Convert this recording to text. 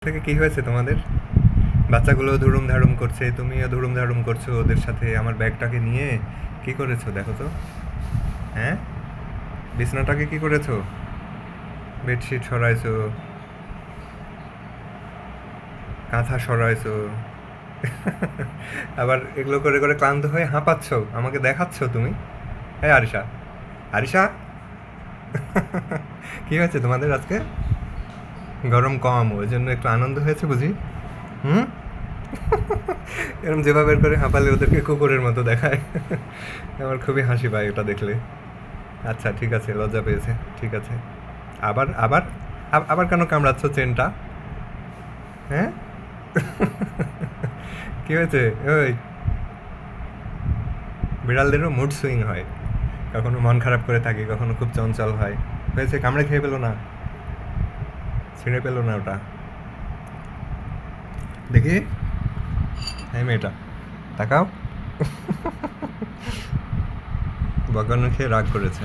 থেকে কি হয়েছে তোমাদের? বাচ্চাগুলো ধুরুম ধারুম করছে, তুমিও ধুরুম ধারুম করছো ওদের সাথে। আমার ব্যাগটাকে নিয়ে কি করেছো দেখো তো? হ্যাঁ, বিছনাটাকে কি করেছো? বেডশিট সরাইছো, কাঁথা সরাইছো, আবার এগুলো করে করে ক্লান্ত হয়ে হাঁপাচ্ছ, আমাকে দেখাচ্ছ তুমি। হ্যাঁ আরিশা, আরিশা, কি হয়েছে তোমাদের আজকে? গরম কম, ওই জন্য একটু আনন্দ হয়েছে বুঝি? হুম, এরকম যেভাবে বের করে হাঁপালে ওদেরকে কুকুরের মতো দেখায়। আমার খুবই হাসি পায় ওটা দেখলে। আচ্ছা ঠিক আছে, লজ্জা পেয়েছে, ঠিক আছে। আবার আবার আবার কেন কামড়াচ্ছ চেনটা? হ্যাঁ, কি হয়েছে? ওই বিড়ালদেরও মুড সুইং হয়, কখনো মন খারাপ করে থাকে, কখনো খুব চঞ্চল হয়। হয়েছে, কামড়ে খেয়ে পেলো না, ছিঁড়ে পেলো না ওটা। দেখি, এই মেয়েটা, তাকাও, বকানো খেয়ে রাগ করেছে।